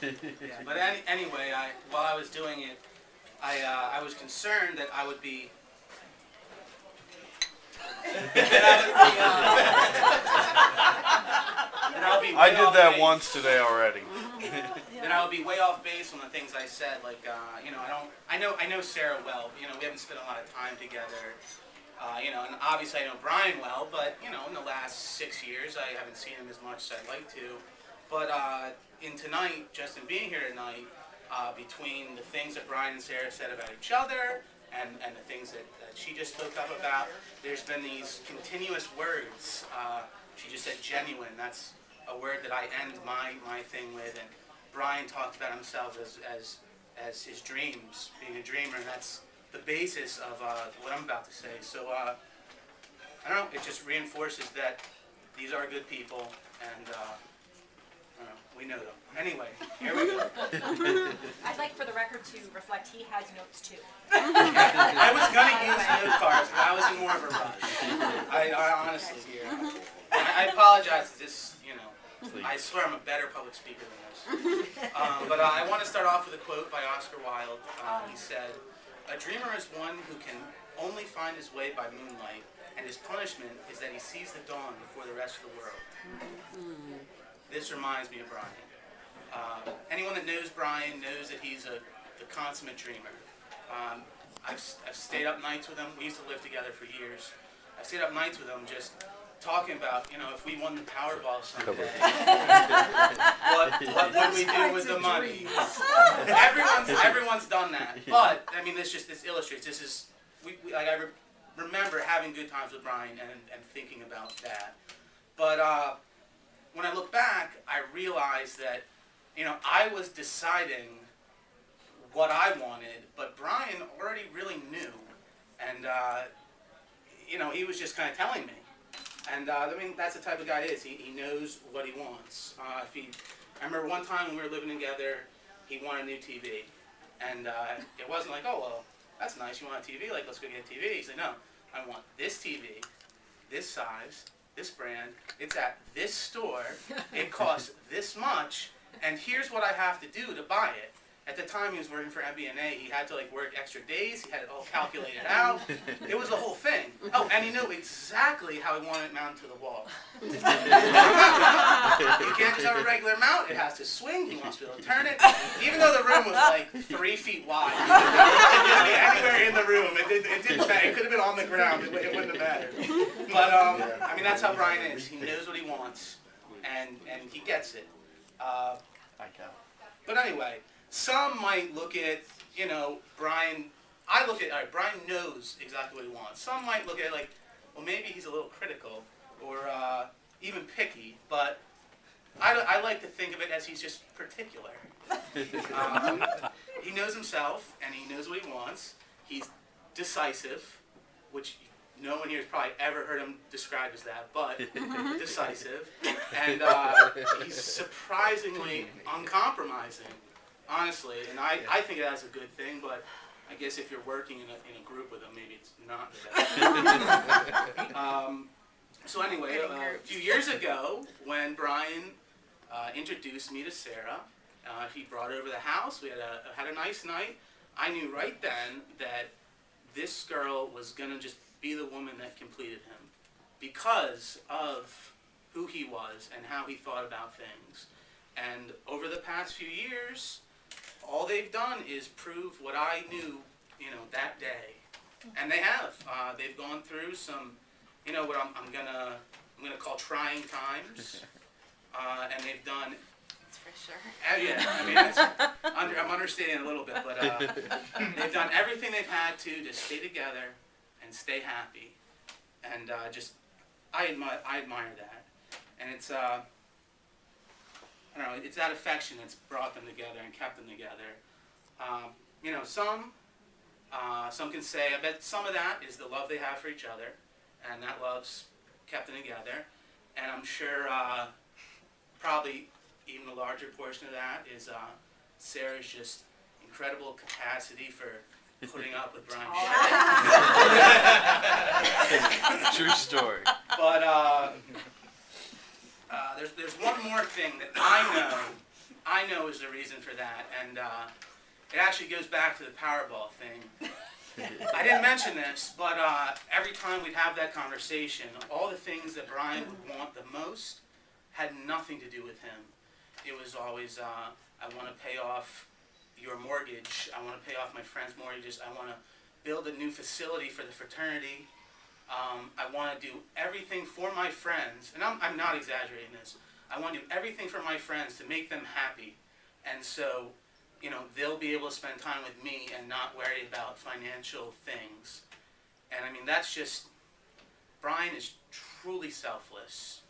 Yeah, but anyway, while I was doing it, I was concerned that I would be. That I would be I way did off that base. once today already. Then I would be way off base on the things I said. Like, I know Sarah well. We haven't spent a lot of time together. And obviously I know Brian well, but in the last 6 years I haven't seen him as much as I'd like to. But in tonight, just in being here tonight, between the things that Brian and Sarah said about each other and the things that she just spoke up about, there's been these continuous words. She just said genuine. That's a word that I end my thing with. And Brian talked about himself as his dreams, being a dreamer, and that's the basis of what I'm about to say. So, I don't know, it just reinforces that these are good people, and I don't know, we know them. Anyway, here we go. I'd like for the record to reflect he has notes too. I was going to use note cards, but I was in more of a rush. I honestly here. I apologize to this, I swear I'm a better public speaker than this. But I want to start off with a quote by Oscar Wilde. He said, "A dreamer is one who can only find his way by moonlight, and his punishment is that he sees the dawn before the rest of the world." This reminds me of Brian. Anyone that knows Brian knows that he's the consummate dreamer. I've stayed up nights with him. We used to live together for years. I've stayed up nights with him just talking about, if we won the Powerball someday, what would we do with the money? Everyone's done that. But this illustrates. This is I remember having good times with Brian and thinking about that. But when I look back, I realized that I was deciding what I wanted, but Brian already really knew, and he was just kind of telling me. And that's the type of guy he is. He knows what he wants. I remember one time when we were living together, he wanted a new TV. And it wasn't like, oh, well, that's nice, you want a TV? Like, let's go get a TV. He said, no, I want this TV, this size, this brand. It's at this store. It costs this much. And here's what I have to do to buy it. At the time he was working for MBNA, he had to work extra days. He had it all calculated out. It was a whole thing. Oh, and he knew exactly how he wanted it mounted to the wall. You can't just have a regular mount. It has to swing. He wants to be able to turn it. Even though the room was 3 feet wide, it could be anywhere in the room. It didn't matter. It could have been on the ground. It wouldn't have mattered. But that's how Brian is. He knows what he wants, and he gets it. But anyway. Some might look at, Brian, Brian knows exactly what he wants. Some might look at it like, well, maybe he's a little critical or even picky, but I like to think of it as he's just particular. He knows himself, and he knows what he wants. He's decisive, which no one here has probably ever heard him described as that, but decisive. And he's surprisingly uncompromising. Honestly, and I think that's a good thing, but I guess if you're working in a group with them, maybe it's not the best. So anyway, a few years ago, when Brian introduced me to Sarah, he brought her over the house. We had a nice night. I knew right then that this girl was going to just be the woman that completed him because of who he was and how he thought about things. And over the past few years, all they've done is prove what I knew, that day, and they have. They've gone through some, what I'm gonna call trying times, and they've done. That's for sure. Yeah, I'm understating a little bit, but they've done everything they've had to stay together and stay happy, and I admire that, and it's. I don't know, it's that affection that's brought them together and kept them together. Some can say, I bet some of that is the love they have for each other, and that love's kept them together. And I'm sure probably even a larger portion of that is Sarah's just incredible capacity for putting up with Brian shit. True story. But there's one more thing that I know I know is the reason for that, and it actually goes back to the Powerball thing. I didn't mention this, but every time we'd have that conversation, all the things that Brian would want the most had nothing to do with him. It was always, I want to pay off your mortgage, I want to pay off my friends' mortgages, I want to build a new facility for the fraternity, I want to do everything for my friends, and I'm not exaggerating this, I want to do everything for my friends to make them happy, and so, you know, they'll be able to spend time with me and not worry about financial things. And I mean, that's just, Brian is truly selfless.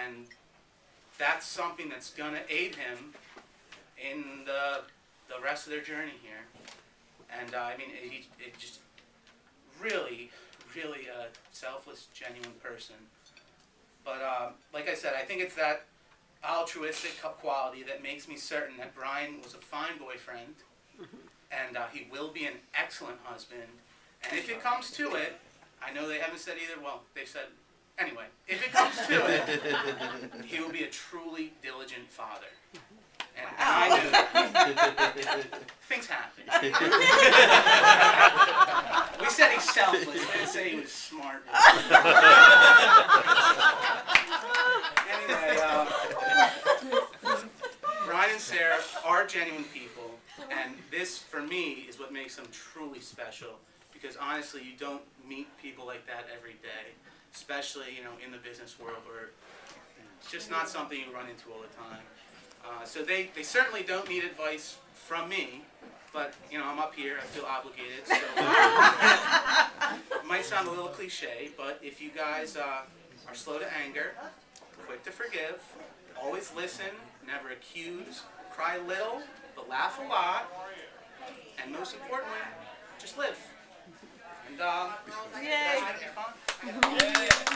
And that's something that's going to aid him in the rest of their journey here. And I mean, it just really, really a selfless, genuine person. But like I said, I think it's that altruistic quality that makes me certain that Brian was a fine boyfriend, and he will be an excellent husband. And if it comes to it, I know they haven't said either, well, they've said, anyway, if it comes to it, he will be a truly diligent father. And I knew things happen. We said he's selfless, we didn't say he was smart. Anyway, Brian and Sarah are genuine people, and this, for me, is what makes them truly special, because honestly, you don't meet people like that every day, especially, you know, in the business world, where it's just not something you run into all the time. So they certainly don't need advice from me, but, you know, I'm up here, I feel obligated, so it might sound a little cliche, but if you guys are slow to anger, quick to forgive, always listen, never accuse, cry little, but laugh a lot, and most importantly, just live. And that's gonna be fun.